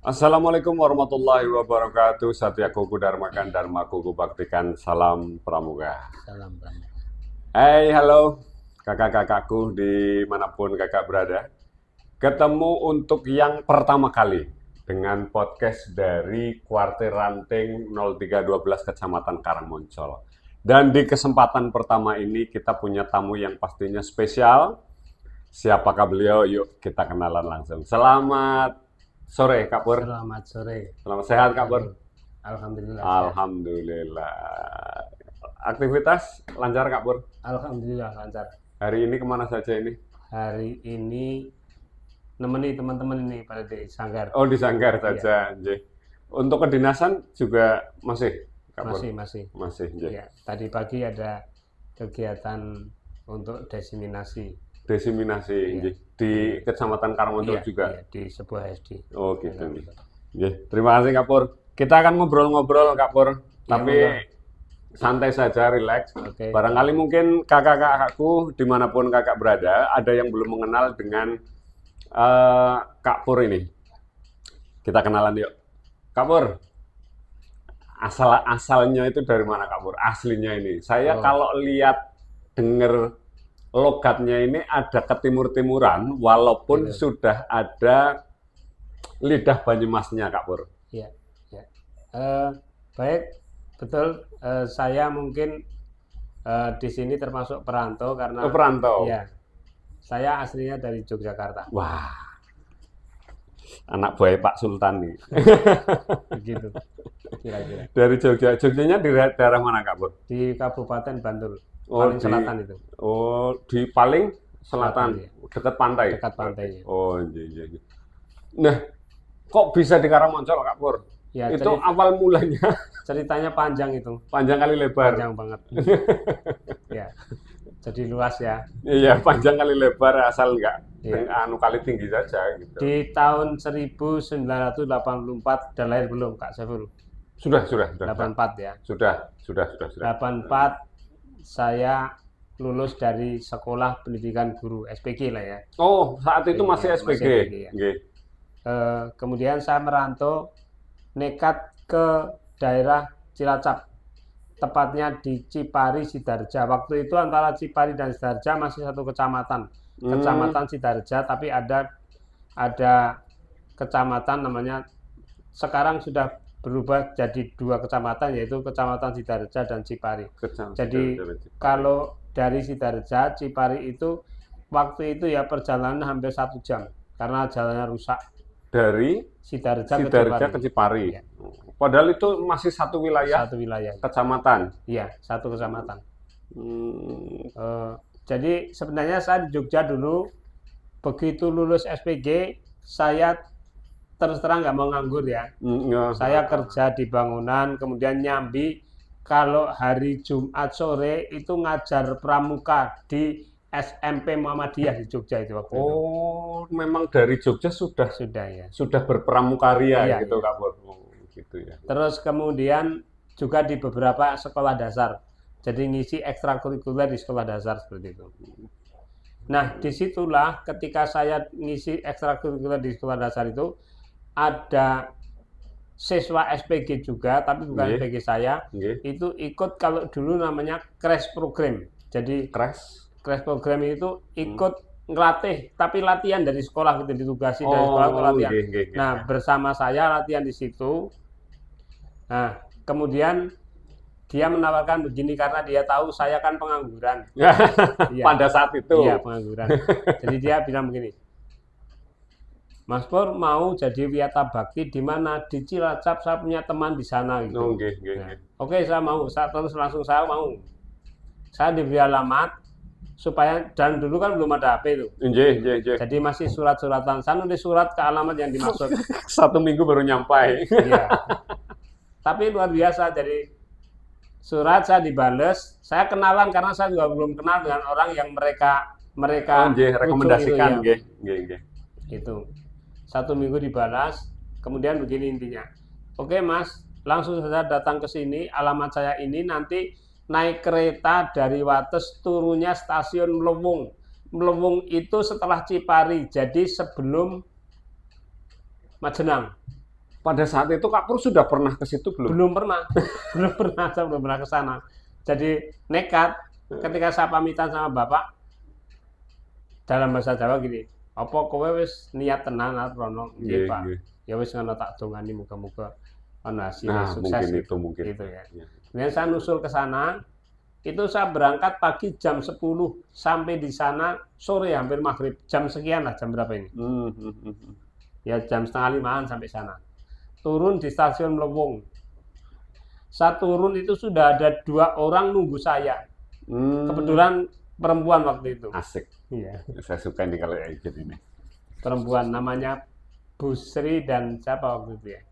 Assalamualaikum warahmatullahi wabarakatuh. Satya Kuku Dharmakan Dharma Kuku Baktikan. Salam Pramuka. Salam Pramuka. Hai, halo kakak-kakakku dimanapun kakak berada. Ketemu untuk yang pertama kali dengan podcast dari Kuartir Ranting 0312 Kecamatan Karangmoncol. Dan di kesempatan pertama ini kita punya tamu yang pastinya spesial. Siapakah beliau? Yuk kita kenalan langsung. Selamat sore Kak Pur. Selamat sore. Selamat sehat Kak Pur. Alhamdulillah. Alhamdulillah. Aktivitas lancar Kak Pur? Alhamdulillah lancar. Hari ini kemana saja ini? Hari ini nemeni teman-teman ini pada di Sanggar. Oh di Sanggar saja. Iya. Untuk kedinasan juga masih Kak Pur? Masih. Masih. Ya, tadi pagi ada kegiatan untuk diseminasi. Diseminasi di Kecamatan Karangmoncol juga? Iya, di sebuah SD. Oh gitu. Terima kasih Kak Pur. Kita akan ngobrol-ngobrol Kak Pur. Tapi santai saja, relax. Barangkali mungkin kakak-kakakku dimanapun kakak berada, ada yang belum mengenal dengan Kak Pur ini. Kita kenalan yuk. Kak Pur, asalnya itu dari mana Kak Pur? Aslinya ini. Saya kalau lihat, dengar logatnya ini ada ketimur-timuran, walaupun sudah ada lidah Banyumasnya Kak Pur. Iya. Baik, betul. Saya mungkin di sini termasuk perantau karena perantau. Ya, saya aslinya dari Yogyakarta. Wah, anak buah Pak Sultan nih. Begitu, kira-kira. Dari Jogja. Jogjanya di daerah mana Kak Pur? Di Kabupaten Bantul, paling selatan itu. Oh, di paling selatan, dekat pantai. Dekat pantainya. Oh, iya. Nah, kok bisa di Karangmoncol Kak Pur? Ya, itu awal mulanya. Ceritanya panjang itu. Panjang kali lebar. Panjang banget. Ya, jadi luas ya. Iya, panjang kali lebar asal enggak kali tinggi saja gitu. Di tahun 1984 dan lahir belum Kak Saiful? Sudah. 84 ya. Sudah. 84 saya lulus dari sekolah pendidikan guru SPG lah ya. Oh, saat itu masih SPG. Ya. Kemudian saya merantau nekat ke daerah Cilacap, tepatnya di Cipari Sidarja. Waktu itu antara Cipari dan Sidarja masih satu kecamatan, Kecamatan Sidarja, tapi ada kecamatan namanya sekarang sudah berubah jadi dua kecamatan, yaitu Kecamatan Sidarja dan Cipari. Jadi kalau dari Sidarja, Cipari itu waktu itu ya perjalanan hampir 1 jam karena jalannya rusak. Dari Sidarja ke Cipari. Ya. Padahal itu masih satu wilayah. Kecamatan. Iya, satu kecamatan. Jadi sebenarnya saya di Jogja dulu, begitu lulus SPG, saya terus terang nggak mau nganggur ya. Saya kerja di bangunan, kemudian nyambi. Kalau hari Jumat sore itu ngajar pramuka di SMP Muhammadiyah di Jogja itu waktu itu. Oh, memang dari Jogja sudah ya. Sudah berpramukarya gitu Kak Pur. Gitu ya. Terus kemudian juga di beberapa sekolah dasar. Jadi ngisi ekstrakurikuler di sekolah dasar seperti itu. Nah, disitulah ketika saya ngisi ekstrakurikuler di sekolah dasar itu ada siswa SPG juga, tapi bukan SPG saya. Itu ikut kalau dulu namanya crash program. Jadi crash program itu ikut ngelatih, tapi latihan dari sekolah gitu, ditugasi dari sekolah untuk latihan. Nah, bersama saya latihan di situ. Nah, kemudian dia menawarkan begini karena dia tahu saya kan pengangguran. Pada saat itu. Iya, pengangguran. Jadi dia bilang begini, Mas Pur mau jadi wiyata bakti di mana? Di Cilacap, saya punya teman di sana gitu. Oke, saya mau. Terus langsung saya mau. Saya diberi alamat supaya, dan dulu kan belum ada HP itu. Jadi masih surat-suratan. Saya nulis surat ke alamat yang dimaksud. 1 minggu baru nyampai. Iya. Tapi luar biasa, jadi surat saya dibales. Saya kenalan karena saya juga belum kenal dengan orang yang mereka rekomendasikan. Itu 1 minggu dibalas. Kemudian begini intinya. Oke Mas, langsung saja datang ke sini. Alamat saya ini, nanti naik kereta dari Wates, turunnya stasiun Melewung. Melewung itu setelah Cipari, jadi sebelum Majenang. pada saat itu Kak Pur sudah pernah ke situ belum? Belum pernah, saya belum pernah ke sana. Jadi nekat ketika saya pamitan sama bapak dalam bahasa Jawa gini, apa kowe wis niat tenan Rono? Nggih Pak. Ya wis ngono tak dongani muga-muga ono hasil sukses mungkin. Gitu ya. Kemudian saya nusul ke sana, itu saya berangkat pagi jam 10 sampai di sana sore hampir maghrib jam sekian lah, jam berapa ini? Ya jam 4:30 sampai sana. Turun di stasiun Melewung. Saya turun itu sudah ada 2 orang nunggu saya. Kebetulan perempuan waktu itu. Asik. Iya. Saya suka ini kalau kayak gini. Perempuan namanya Bu Sri dan siapa waktu itu ya?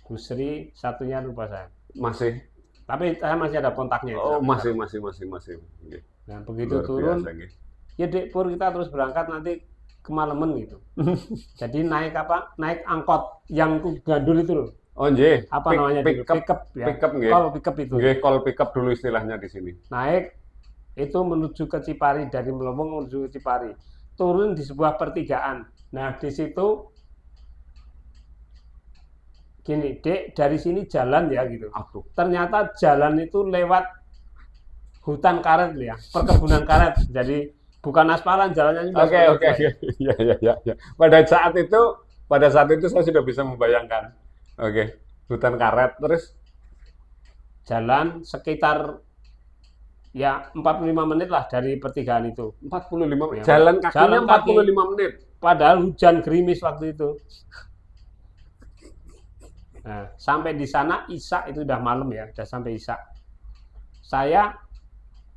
Bu Sri, satunya lupa saya. Masih. Tapi saya masih ada kontaknya. Oh, masih. Okay. Nah, begitu turun, ya Dek Pur kita terus berangkat nanti kemalaman gitu. Jadi naik apa? Naik angkot yang gandul itu loh. Oh, nggih. Apa namanya? Pickup ya. Pickup nggih. Call pickup itu. Nggih, call pickup dulu istilahnya di sini. Naik itu menuju ke Cipari, dari Melewung menuju ke Cipari. Turun di sebuah pertigaan. Nah, di situ gini, Dek, dari sini jalan ya gitu. Aduh. Ternyata jalan itu lewat hutan karet ya, perkebunan karet. Jadi bukan aspalan jalannya. Oke. Ya. Pada saat itu saya sudah bisa membayangkan. Oke. Hutan karet terus jalan sekitar ya 45 menit lah dari pertigaan itu. 45 menit. Ya, jalan kakinya 45 menit. Padahal hujan gerimis waktu itu. Nah, sampai di sana Isya itu udah malam ya, udah sampai Isya. Saya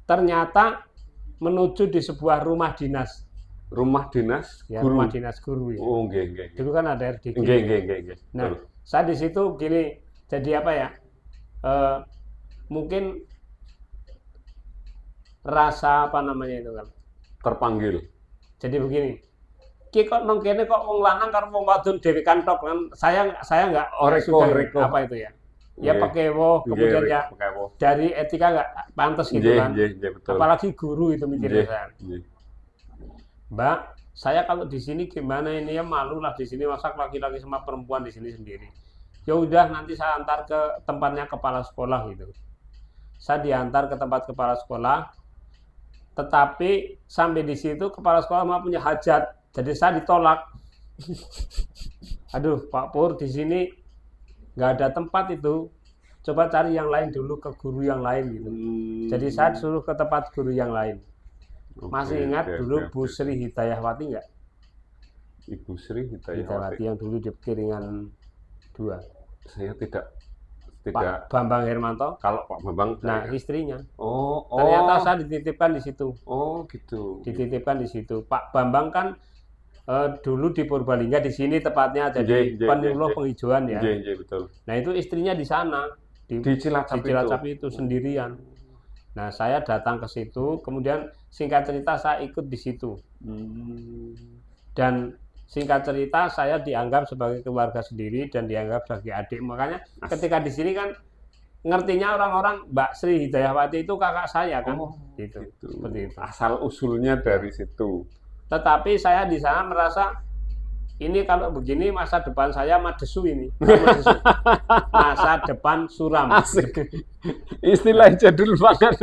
ternyata menuju di sebuah rumah dinas. Rumah dinas Ya, guru. rumah dinas guru ya. Oh, nggih. Dulu kan ada RDG. Nggih. Nah, saya di situ gini, jadi apa ya? Mungkin rasa apa namanya itu kan? Terpanggil. Jadi begini. Ki kok nang kene kok wong lanang karo wong wadon dhewe kantok kan. Saya enggak Reko. apa itu ya. Ya pakai woh, kemudian ya dari etika nggak pantas gitu kan. Betul. Apalagi guru itu mikirnya saya. Mbak, saya kalau di sini gimana ini ya, malu lah di sini, masa laki-laki sama perempuan di sini sendiri. Ya udah nanti saya antar ke tempatnya kepala sekolah gitu. Saya diantar ke tempat kepala sekolah, tetapi sampai di situ kepala sekolah mau punya hajat, jadi saya ditolak. Aduh Pak Pur, di sini nggak ada tempat itu, coba cari yang lain dulu, ke guru yang lain gitu. Jadi saya disuruh ke tempat guru yang lain. Masih ingat dulu Bu Sri Hidayahwati nggak? Ibu Sri Hidayahwati yang dulu di Piringan 2. Saya tidak. Pak Bambang Hermanto. Kalau Pak Bambang. Nah, istrinya. Oh. Ternyata saya dititipkan di situ. Oh, gitu. Dititipkan di situ. Pak Bambang kan dulu di Purbalingga, di sini tepatnya jadi penyuluh penghijauan ya. Iya, betul. Nah, itu istrinya di sana di Cilacap itu sendirian. Nah, saya datang ke situ, kemudian singkat cerita saya ikut di situ. Dan singkat cerita saya dianggap sebagai keluarga sendiri dan dianggap sebagai adik. Makanya ketika di sini kan ngertinya orang-orang Mbak Sri Hidayahwati itu kakak saya kan. Gitu. Seperti itu. Asal usulnya dari situ. Tetapi saya di sana merasa ini kalau begini masa depan saya madesu ini. Masa depan suram. Asik. Istilah jadul banget.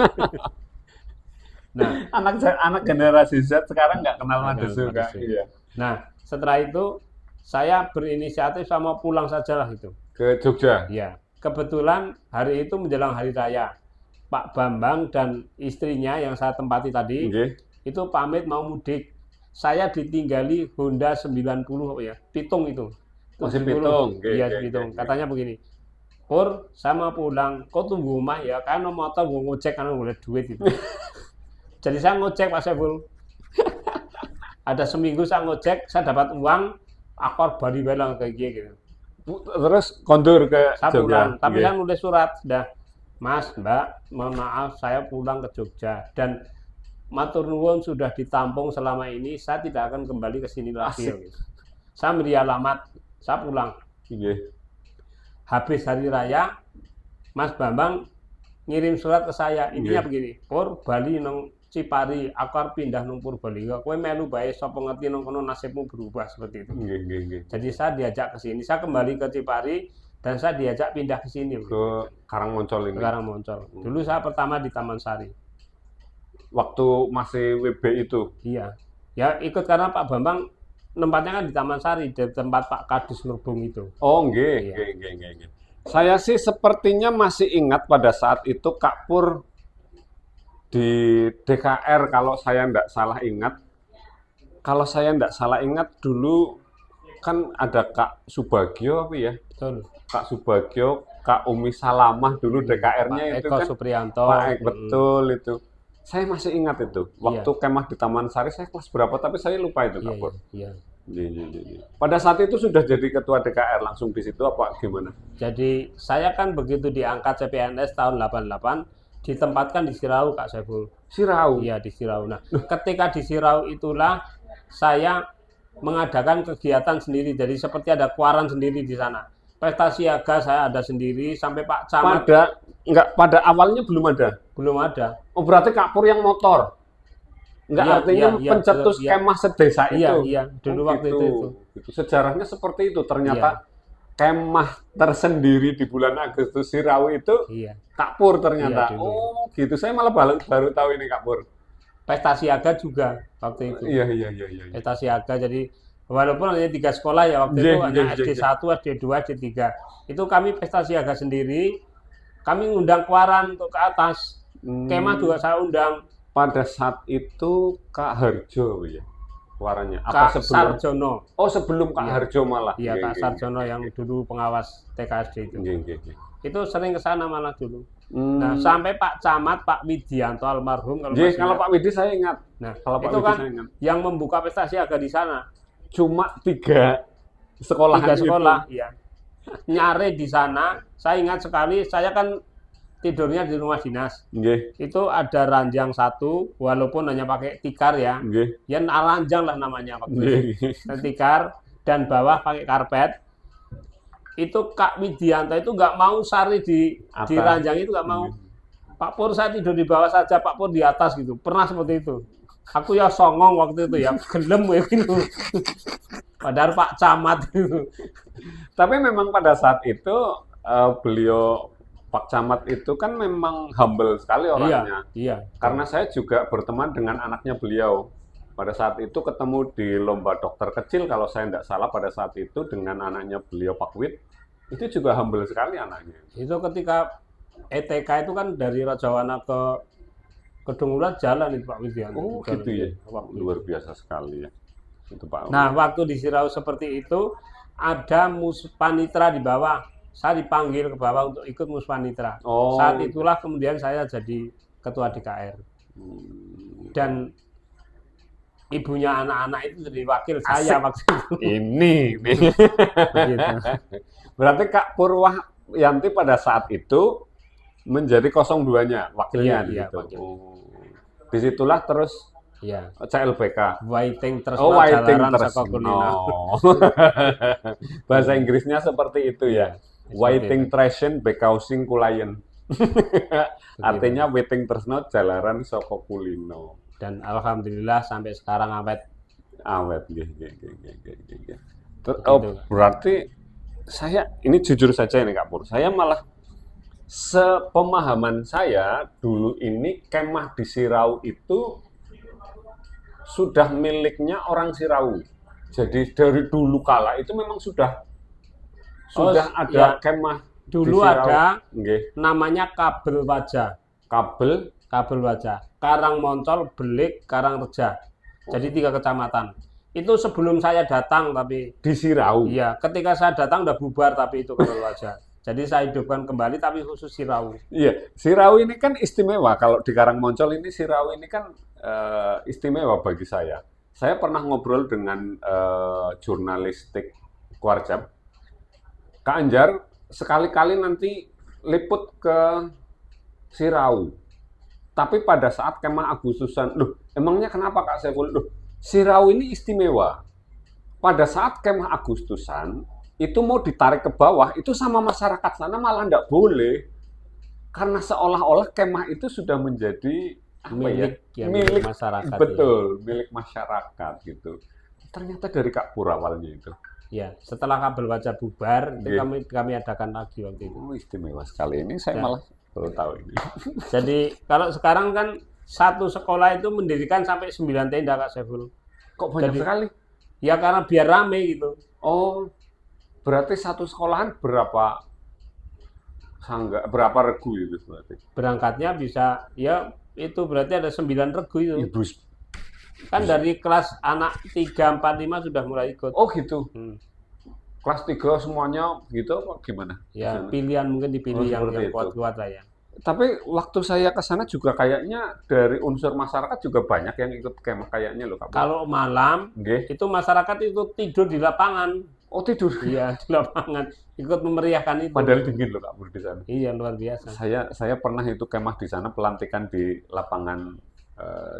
Nah, anak generasi Z sekarang nggak kenal madesu kan. Iya. Nah, setelah itu saya berinisiatif sama pulang sajalah itu ke Jogja. Ya, kebetulan hari itu menjelang hari raya. Pak Bambang dan istrinya yang saya tempati tadi itu pamit mau mudik. Saya ditinggali Honda 90 ya, Pitung itu. Masih Pitung. Iya, Pitung. Katanya begini, Pur, saya mau pulang, kau tunggu rumah ya, karena motor gue ngecek karena boleh duit itu. Jadi saya ngecek Pak Saiful. Ada seminggu saya ngecek, saya dapat uang, akor bari belang kayak gitu. Terus kondur ke saya Jogja. Pulang, tapi saya nulis surat, sudah, Mas, Mbak, mohon maaf saya pulang ke Jogja dan matur nuwun sudah ditampung selama ini, saya tidak akan kembali ke sini lagi. Gitu. Saya beri alamat, saya pulang. Habis hari raya, Mas Bambang ngirim surat ke saya, intinya begini, Pur, Bali nang Cipari, aku arep pindah nang Purbalingga. Kowe melu bae sapa ngerti nang kono nasibmu berubah seperti itu. Nggih, nggih, nggih. Jadi saya diajak ke sini, saya kembali ke Cipari dan saya diajak pindah ke sini, Ke Karangmoncol ini. ke Karangmoncol. Dulu saya pertama di Taman Sari. Waktu masih WB itu. Iya. Ya ikut karena Pak Bambang tempatnya kan di Taman Sari, di tempat Pak Kadus Merbung itu. Oh, nggih, Iya. nggih, nggih, nggih, nggih. Saya sih sepertinya masih ingat pada saat itu Kak Pur di DKR kalau saya nggak salah ingat. Kalau saya nggak salah ingat dulu kan ada Kak Subagio apa ya? Betul. Kak Subagio, Kak Umi Salamah dulu DKR-nya Pak itu Eko kan. Supriyanto. Pak Ek, betul itu. Saya masih ingat itu. Waktu kemah di Taman Sari saya kelas berapa tapi saya lupa itu Iya, Kak Pur. iya. Iya. Pada saat itu sudah jadi ketua DKR langsung di situ apa gimana? Jadi saya kan begitu diangkat CPNS tahun 88 ditempatkan di Sirau, Kak Saiful. Sirau. Iya, di Sirau. Nah, ketika di Sirau itulah saya mengadakan kegiatan sendiri. Jadi seperti ada kuaran sendiri di sana. Pesta siaga saya ada sendiri sampai Pak Camat Pada awalnya belum ada. belum ada. Oh berarti Kak Pur yang motor. Enggak, Iya, artinya iya, pencetus iya. kemah sedesa Iya, itu. iya, dulu waktu gitu. itu. Gitu. Sejarahnya seperti itu. Ternyata kemah tersendiri di bulan Agustus Sirau itu Iya. Kak Pur ternyata. Iya, dulu. Oh gitu. Saya malah baru tahu ini Kak Pur. Pesta siaga juga waktu itu. Iya. Pesta siaga jadi walaupun hanya 3 sekolah ya waktu Iya, itu hanya iya, SD iya. 1, SD 2, SD 3. Itu kami pesta siaga sendiri. Kami ngundang kuaran untuk ke atas. Kemah juga saya undang. Pada saat itu Kak Harjo ya suaranya. Kak Sarjono. Oh sebelum Kak Iya. Harjo malah. Iya, Kak Sarjono yang dulu pengawas TKSD itu. Nggih. Itu sering ke sana malah dulu. Hmm. Nah, sampai Pak Camat, Pak Widianto almarhum kalau Nggih, masih kalau ingat. Pak Widi saya ingat. Nah, Kalau Pak itu Widi kan saya ingat. yang membuka pesta siaga di sana. Cuma 3 sekolah. 3 sekolah, iya. Nyare di sana, saya ingat sekali, saya kan tidurnya di rumah dinas. Nggih, Itu ada ranjang 1, walaupun hanya pakai tikar ya. nggih. Ya ranjang lah namanya waktu itu. Nggih. Tikar dan bawah pakai karpet. Itu Kak Widianto itu nggak mau sari di Atas. ranjang itu nggak mau. Pak Pur saya tidur di bawah saja, Pak Pur di atas gitu. Pernah seperti itu. Aku ya songong waktu itu ya, gelem ya gitu. Padahal Pak Camat itu. Tapi memang pada saat itu beliau Pak Camat itu kan memang humble sekali orangnya. Iya. Karena saya juga berteman dengan anaknya beliau. Pada saat itu ketemu di lomba dokter kecil kalau saya tidak salah pada saat itu dengan anaknya beliau Pak Wid. Itu juga humble sekali anaknya. Itu ketika ETK itu kan dari Rajawana ke Kedung Ular jalan itu Pak Widianto. Oh Jalan gitu ya. waktu itu. Luar biasa sekali ya. Itu Pak. Nah, waktu di Sirau seperti itu ada Muspanitra di bawah. Saya dipanggil ke bawah untuk ikut Muspanitra. Oh. Saat itulah kemudian saya jadi ketua DKR. Dan ibunya anak-anak itu jadi wakil saya waktu itu. Ini. Begitu. Berarti Kak Purwahyanti pada saat itu menjadi 02-nya, wakilnya Iya, gitu. wakil. Oh. Disitulah terus Iya. CLBK. Waiting Tresno Oh, Waiting Jalaran Saka Tresno. Kulino. Bahasa Inggrisnya seperti itu ya. Seperti Waiting itu. Tresno Bekausing Kulayen. Artinya Waiting Tresno Jalaran Saka Kulino. Dan alhamdulillah sampai sekarang awet. Awet, nggih. Begitu. Berarti saya ini jujur saja ini Kak Pur. Saya malah sepemahaman saya dulu ini kemah di Sirau itu sudah miliknya orang Sirau. Jadi dari dulu kala itu memang sudah ada ya. kemah Dulu di Sirau. ada Nggih. namanya Kabel Wajah. Kabel Wajah. Karangmoncol, Belik, Karangreja. Jadi 3 kecamatan. Itu sebelum saya datang tapi di Sirau. iya, ketika saya datang udah bubar tapi itu Kabel Wajah. Jadi saya hidupkan kembali tapi khusus Sirau. Iya, Sirau ini kan istimewa. Kalau di Karangmoncol ini Sirau ini kan istimewa bagi saya. Saya pernah ngobrol dengan jurnalistik Kuarjab. Kak Anjar sekali-kali nanti liput ke Sirau. Tapi pada saat kemah Agustusan, loh, emangnya kenapa Kak Saiful? Loh, Sirau ini istimewa. Pada saat kemah Agustusan, itu mau ditarik ke bawah, itu sama masyarakat sana malah tidak boleh. Karena seolah-olah kemah itu sudah menjadi milik yang milik masyarakat. betul, milik masyarakat gitu. Ternyata dari Kak Pur awalnya itu. Ya, setelah kabel baca bubar itu Nggih. kami adakan lagi waktu itu. Oh, istimewa sekali ini saya Ya. malah baru tahu ini. Jadi kalau sekarang kan satu sekolah itu mendirikan sampai 9 tenda Kak Saiful. Kok banyak Jadi- sekali? Ya karena biar rame gitu. Oh, berarti satu sekolahan berapa berapa regu itu berarti? Berangkatnya bisa ya itu berarti ada 9 regu itu. Ibu, Kan dari kelas anak 3, 4, 5 sudah mulai ikut. oh gitu. Hmm. Kelas 3 semuanya gitu apa gimana? Ya Gimana? pilihan mungkin dipilih Oh, yang seperti itu. kuat-kuat lah ya. Tapi waktu saya ke sana juga kayaknya dari unsur masyarakat juga banyak yang ikut kemah kayaknya loh Kak. Kalau malam Nggih. itu masyarakat itu tidur di lapangan. Oh tidur. Iya, di lapangan ikut memeriahkan itu. Padahal dingin loh Kak Pur di sana. Iya, luar biasa. Saya pernah itu kemah di sana pelantikan di lapangan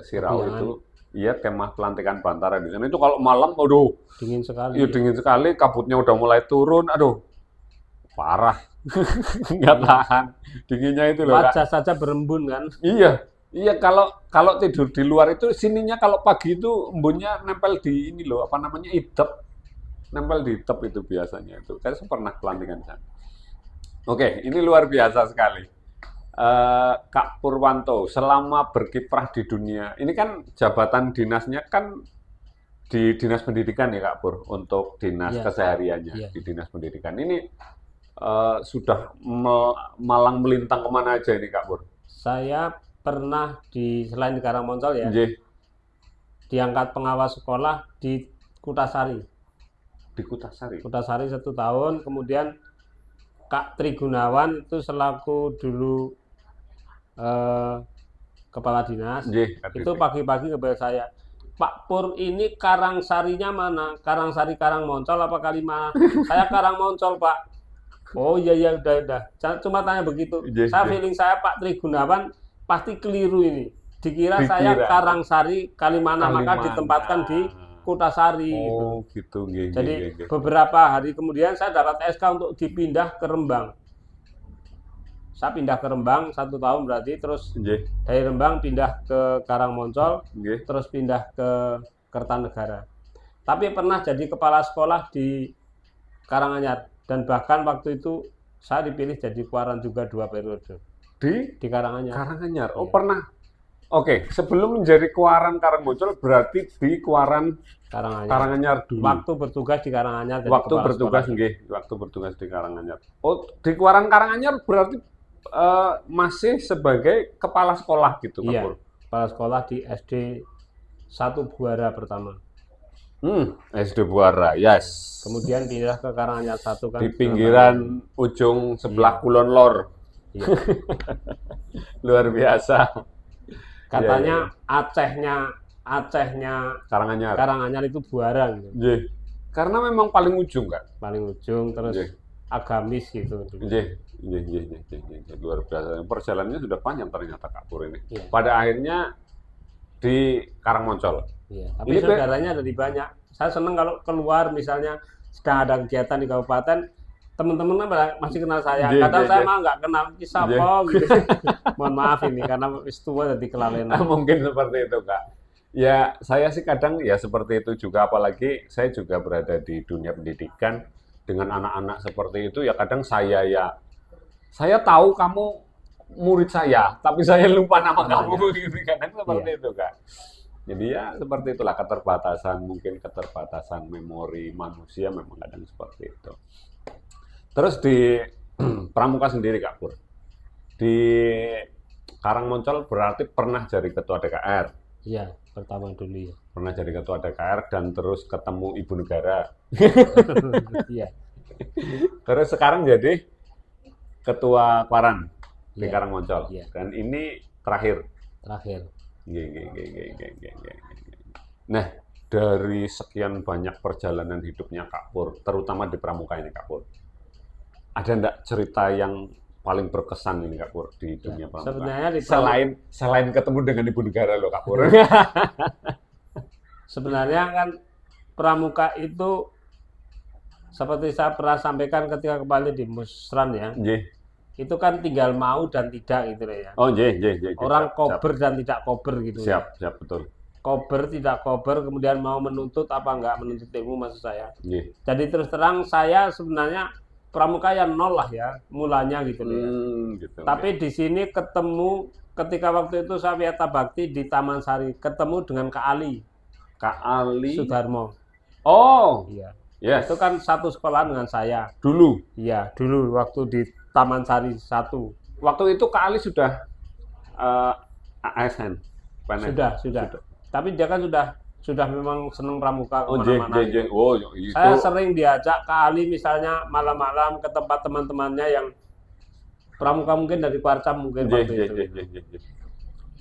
Sirau Iya. itu. Iya kemah pelantikan Bantara di sana itu kalau malam, aduh, Dingin sekali. iya dingin sekali, kabutnya udah mulai turun, aduh, parah, nggak tahan dinginnya itu loh Kak. Wajah saja berembun kan. Iya, iya kalau tidur di luar itu sininya kalau pagi itu embunnya nempel di ini loh, apa namanya idep, nempel di idep itu biasanya itu. Saya pernah pelantikan di sana. Oke, ini luar biasa sekali. Kak Purwanto, selama berkiprah di dunia, ini kan jabatan dinasnya kan di dinas pendidikan ya Kak Pur, untuk dinas Iya. kesehariannya Iya. di dinas pendidikan. Ini sudah malang melintang kemana aja ini Kak Pur? Saya pernah selain di Karangmoncol ya, Nggih, diangkat pengawas sekolah di Kutasari. di Kutasari. Kutasari 1 tahun, kemudian Kak Tri Gunawan itu selaku dulu kepala dinas. Nggih, Itu pagi-pagi kepada saya, Pak Pur ini Karangsarinya mana? Karangsari Karangmoncol apa Kalimantan? Saya Karangmoncol Pak. Oh iya udah. Cuma tanya begitu. Iya, Saya iya. feeling saya Pak Tri Gunawan pasti keliru ini. Dikira saya Dikira. Karangsari Kalimantan, maka Kalimantan. ditempatkan di Kutasari. gitu. Oh gitu, nggih, Jadi nggih, nggih. beberapa hari kemudian saya dapat SK untuk dipindah ke Rembang. Saya pindah ke Rembang 1 tahun berarti, terus Nggih, dari Rembang pindah ke Karangmoncol, nggih. terus pindah ke Kertanegara. Tapi pernah jadi kepala sekolah di Karanganyar, dan bahkan waktu itu saya dipilih jadi kuaran juga 2 periode Di di Karanganyar. Karanganyar. Oh Iya. pernah. Oke, sebelum menjadi kuaran Karangmoncol berarti di kuaran Karanganyar. Karanganyar dulu. Waktu bertugas di Karanganyar jadi Waktu kepala bertugas sekolah. nggih, waktu bertugas di Karanganyar. Oh, di kuaran Karanganyar berarti masih sebagai kepala sekolah gitu Kak Iya, Pur? kepala sekolah di SD 1 Buara pertama. SD Buara, yes. Kemudian pindah ke Karanganyar 1 kan. Di pinggiran ujung sebelah Kulon Lor. Iya. Luar biasa. Katanya Iya, Acehnya Karanganyar. Karanganyar itu Buara gitu. Nggih. Karena memang paling ujung kan. Paling ujung, terus Nggih. agamis gitu. Nggih. Luar biasa. Perjalanannya sudah panjang ternyata Kak Pur ini. Iya. Pada akhirnya di Karangmoncol. Iya, tapi Ini saudaranya ada di banyak. Saya seneng kalau keluar misalnya sedang ada kegiatan di kabupaten, teman-teman masih kenal saya. Nggih, Kadang nggih, saya nggih. mah nggak kenal siapa gitu. Mohon maaf ini karena wis tua jadi kelalenan. Mungkin seperti itu Kak. Ya, saya sih kadang ya seperti itu juga, apalagi saya juga berada di dunia pendidikan dengan anak-anak seperti itu ya kadang saya tahu kamu murid saya, tapi saya lupa nama kamu gitu kadang seperti itu Kak. Jadi ya seperti itulah mungkin keterbatasan memori manusia memang kadang seperti itu. Terus di Pramuka sendiri Kak Pur, di Karangmoncol berarti pernah jadi ketua DKR. Iya, pertama dulu ya. Pernah jadi ketua DKR dan terus ketemu Ibu Negara. Iya. Terus sekarang jadi ketua Kuaran di Iya. Karangmoncol. Iya. Dan ini terakhir. Terakhir. Nggih. Nah, dari sekian banyak perjalanan hidupnya Kak Pur, terutama di Pramuka ini Kak Pur, ada enggak cerita yang paling berkesan ini Kak Pur di dunia Pramuka? Sebenarnya di Pramuka, Selain ketemu dengan Ibu Negara loh Kak Pur. sebenarnya kan Pramuka itu seperti saya pernah sampaikan ketika kembali di Musran ya, Nggih, itu kan tinggal mau dan tidak gitu ya. Oh, nggih. Orang Siap, kober dan tidak kober gitu ya. siap, betul. Kober tidak kober kemudian mau menuntut apa enggak menuntut ilmu maksud saya. Nggih. Jadi terus terang saya sebenarnya pramuka yang nol lah ya mulanya gitu ya. Gitu. Tapi di sini ketemu ketika waktu itu saya Wiyata Bakti di Taman Sari ketemu dengan Kak Ali Kak Ali. Sudarmo. Oh, Iya. yes. Itu kan satu sekolah dengan saya. Dulu. Iya, dulu waktu di Taman Sari 1. Waktu itu Kak Ali sudah ASN. Sudah. Tapi dia kan sudah memang seneng pramuka Oh, kemana-mana. Oh, itu. Saya sering diajak Kak Ali misalnya malam-malam ke tempat teman-temannya yang pramuka mungkin dari Kuarcam mungkin waktu itu.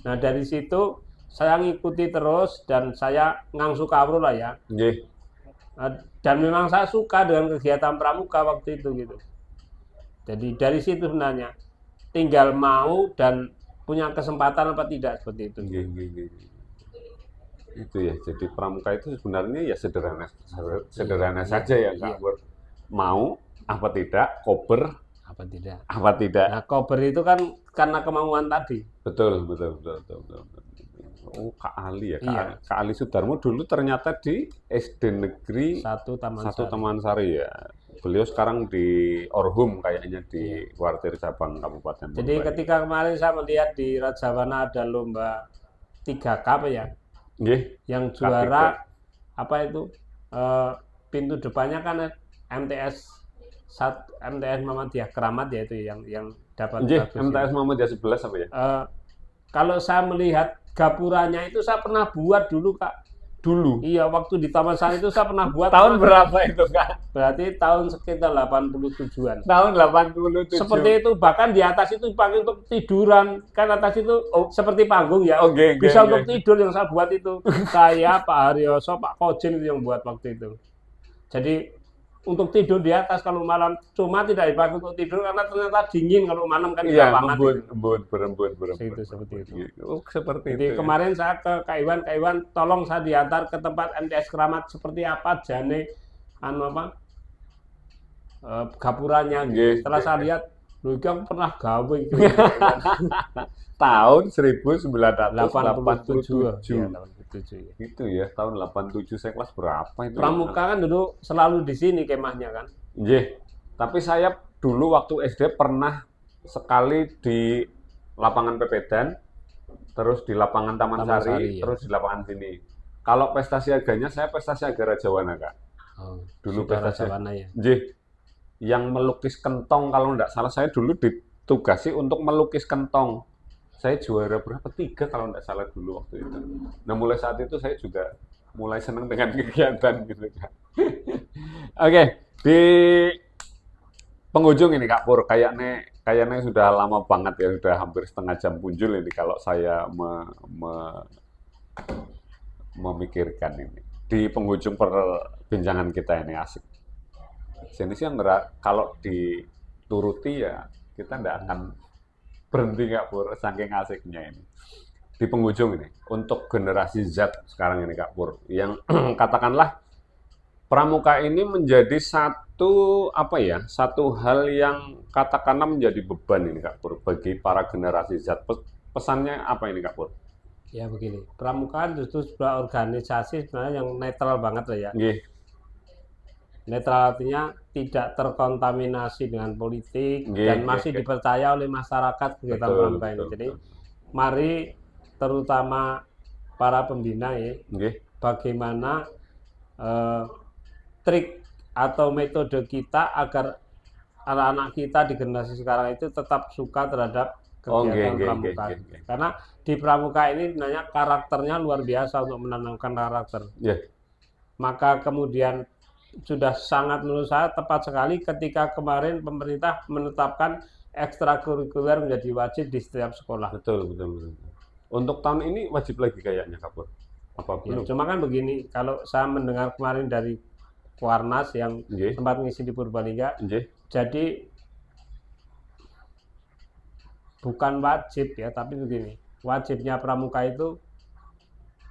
Nah dari situ saya ngikuti terus dan saya ngangsu kawruh lah ya. Dan memang saya suka dengan kegiatan pramuka waktu itu gitu. Jadi dari situ sebenarnya tinggal mau dan punya kesempatan apa tidak seperti itu. Itu ya. Jadi pramuka itu sebenarnya ya sederhana saja ya Kak. Mau apa tidak, kober apa tidak. Nah, kober itu kan karena kemauan tadi. Betul. Oh, Kak Ali ya. Kak Ali Sudarmo dulu ternyata di SD Negeri 1 Taman Sari ya. Beliau sekarang di Orhum kayaknya di Kuartir Cabang Kabupaten. Jadi ketika kemarin saya melihat di Rajabana ada lomba 3K apa ya? Yang juara apa itu? Pintu depannya kan MTS Muhammadiyah Keramat ya itu yang dapat MTS Muhammadiyah 11 apa ya? Kalau saya melihat gapuranya itu saya pernah buat dulu Kak. Dulu? Iya, waktu di Taman Sari itu saya pernah buat. Tahun berapa itu Kak? Berarti tahun sekitar 87-an. Tahun 87. Seperti itu, bahkan di atas itu dipakai untuk tiduran. Kan atas itu seperti panggung ya. Bisa untuk tidur yang saya buat itu. Saya, Pak Haryoso, Pak Kojin itu yang buat waktu itu. Jadi untuk tidur di atas kalau malam, cuma tidak dipakai untuk tidur karena ternyata dingin kalau malam kan di lapangan. Berembun. Seperti itu. Seperti Jadi kemarin saya ke Kak Iwan, tolong saya diantar ke tempat MTS Keramat seperti apa jane gapuranya. Setelah saya lihat, loh itu aku pernah gawe gitu. Tahun 1987. Itu ya, tahun 87 saya kelas berapa itu? Pramuka kan dulu selalu di sini kemahnya kan? Tapi saya dulu waktu SD pernah sekali di lapangan Pepedan, terus di lapangan Taman Sari, terus di lapangan sini. Kalau pesta siaganya, saya pesta siaga Rajawana Kak. Dulu pesta Rajawana ya? Yang melukis kentong, kalau enggak salah saya dulu ditugasi untuk melukis kentong. Saya juara berapa? 3 kalau enggak salah dulu waktu itu. Nah mulai saat itu saya juga mulai senang dengan kegiatan gitu Kak. Oke, di penghujung ini Kak Pur, kayaknya sudah lama banget ya, sudah hampir setengah jam punjul ini kalau saya memikirkan ini. Di penghujung perbincangan kita ini asik. Jenis yang kalau dituruti ya kita tidak akan berhenti Kak Pur, saking asiknya ini. Di penghujung ini, untuk generasi Z sekarang ini Kak Pur, yang katakanlah pramuka ini menjadi satu hal yang katakanlah menjadi beban ini Kak Pur bagi para generasi Z. Pesannya apa ini Kak Pur? Ya begini, pramuka justru sebuah organisasi sebenarnya yang netral banget lah ya. Netral artinya tidak terkontaminasi dengan politik dan masih dipercaya oleh masyarakat kegiatan pramuka ini. Jadi mari terutama para pembina ya, bagaimana trik atau metode kita agar anak-anak kita di generasi sekarang itu tetap suka terhadap kegiatan pramuka. Karena di pramuka ini sebenarnya karakternya luar biasa untuk menanamkan karakter. Maka kemudian sudah sangat menurut saya tepat sekali ketika kemarin pemerintah menetapkan ekstrakurikuler menjadi wajib di setiap sekolah. Betul. Untuk tahun ini wajib lagi kayaknya Kak Pur. Apa belum? Cuma kan begini, kalau saya mendengar kemarin dari Kuarnas yang sempat ngisi di Purbalingga, jadi bukan wajib ya, tapi begini, wajibnya pramuka itu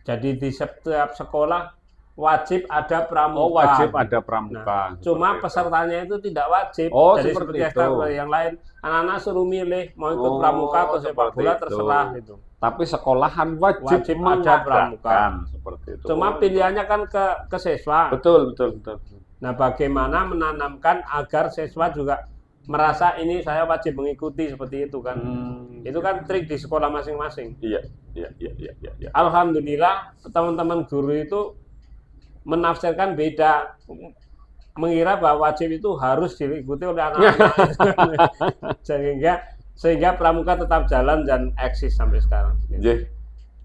jadi di setiap sekolah wajib ada pramuka. Oh, wajib ada pramuka. Nah, cuma seperti itu. pesertanya itu tidak wajib. Oh, Jadi seperti seperti itu. ekstrakurikuler yang lain, anak-anak suruh milih mau ikut Oh, pramuka atau sepak seperti bola itu. terserah itu. Tapi sekolahan wajib Wajib ada mengadakan pramuka. seperti itu. Cuma pilihannya kan ke siswa. Betul. Nah, bagaimana menanamkan agar siswa juga merasa ini saya wajib mengikuti seperti itu kan. Itu kan trik di sekolah masing-masing. Iya. Alhamdulillah teman-teman guru itu menafsirkan beda, mengira bahwa wajib itu harus diikuti oleh anak-anak. sehingga pramuka tetap jalan dan eksis sampai sekarang. Jadi,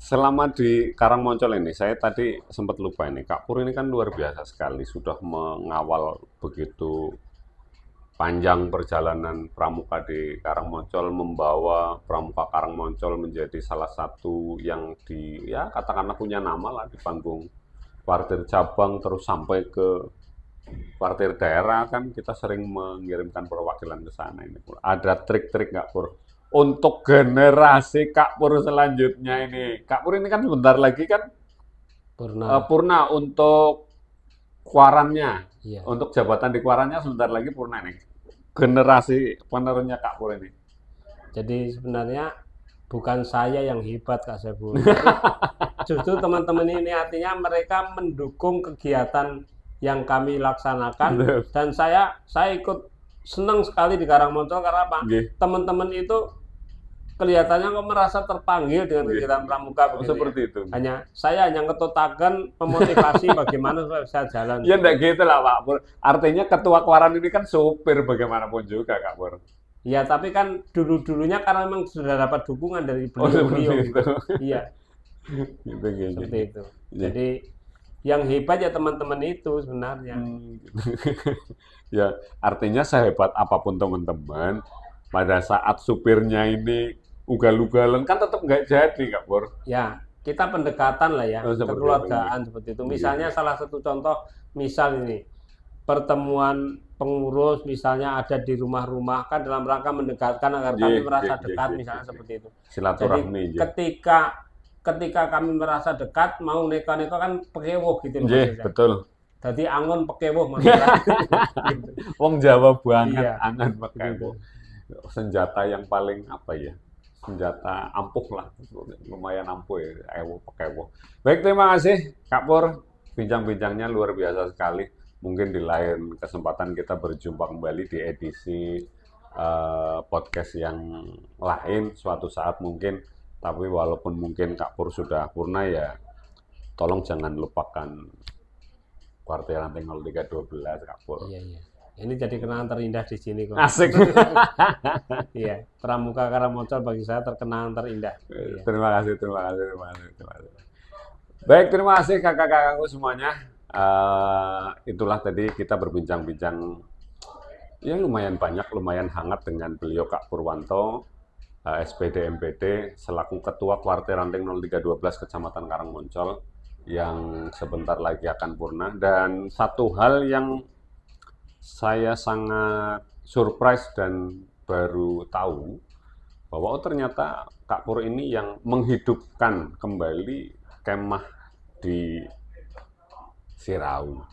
selama di Karangmoncol ini, saya tadi sempat lupa ini, Kak Pur ini kan luar biasa sekali, sudah mengawal begitu panjang perjalanan pramuka di Karangmoncol, membawa pramuka Karangmoncol menjadi salah satu yang ya katakanlah punya nama lah di panggung kuartir cabang, terus sampai ke kuartir daerah kan kita sering mengirimkan perwakilan ke sana ini. Ada trik-trik nggak Pur? Untuk generasi Kak Pur selanjutnya ini. Kak Pur ini kan sebentar lagi kan purna untuk kuarannya. Iya. Untuk jabatan di kuarannya sebentar lagi purna nih. Generasi penerusnya Kak Pur ini. Jadi sebenarnya bukan saya yang hebat Kak Saiful. Justru teman-teman ini artinya mereka mendukung kegiatan yang kami laksanakan dan saya ikut senang sekali di Karangmoncol karena apa? Teman-teman itu kelihatannya kok merasa terpanggil dengan kegiatan pramuka begitu. Seperti itu. Saya hanya ngetutakan memotivasi bagaimana supaya bisa jalan. Ya enggak gitu lah Pak Pur. Artinya ketua kuaran ini kan supir bagaimanapun juga Kak Pur. Ya tapi kan dulunya karena memang sudah dapat dukungan dari beliau. Iya. Seperti itu. Jadi yang hebat ya teman-teman itu sebenarnya. Ya artinya sehebat apapun teman-teman, pada saat supirnya ini ugal-ugalan kan tetap nggak jadi Kak Pur. Ya kita pendekatan lah ya, kekeluargaan seperti itu. Misalnya salah satu contoh, misal ini pertemuan pengurus misalnya ada di rumah-rumah kan dalam rangka mendekatkan agar kami merasa dekat misalnya seperti itu. Silaturahmi. Jadi ketika kami merasa dekat mau neko-neko kan pekewuh gitu maksudnya. Betul. Jadi angon pekewuh maksudnya. Wong Jawa banget iya. angon pekewuh. Senjata yang paling apa ya? Senjata ampuh lah, lumayan ampuh ya, pekewuh. Baik, terima kasih Kak Pur, bincang-bincangnya luar biasa sekali. Mungkin di lain kesempatan kita berjumpa kembali di edisi podcast yang lain suatu saat mungkin. Tapi walaupun mungkin Kak Pur sudah purna ya, tolong jangan lupakan kuartir ranting 0312 Kak Pur. Iya. Ini jadi kenangan terindah di sini kok. Asik. Iya, pramuka Karangmoncol bagi saya terkenang terindah. Iya. Terima kasih. Baik, terima kasih kakak-kakakku semuanya. Itulah tadi kita berbincang-bincang ya lumayan banyak, lumayan hangat dengan beliau Kak Purwanto, SPD MPD selaku Ketua Kuartir Ranting 0312 Kecamatan Karangmoncol yang sebentar lagi akan purna. Dan satu hal yang saya sangat surprise dan baru tahu bahwa ternyata Kak Pur ini yang menghidupkan kembali kemah di Sirau.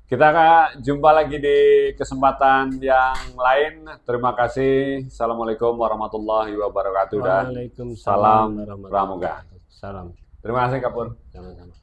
Kita jumpa lagi di kesempatan yang lain. Terima kasih. Assalamualaikum warahmatullahi wabarakatuh dan salam pramuka. Salam. Terima kasih Kak Pur. Sama-sama.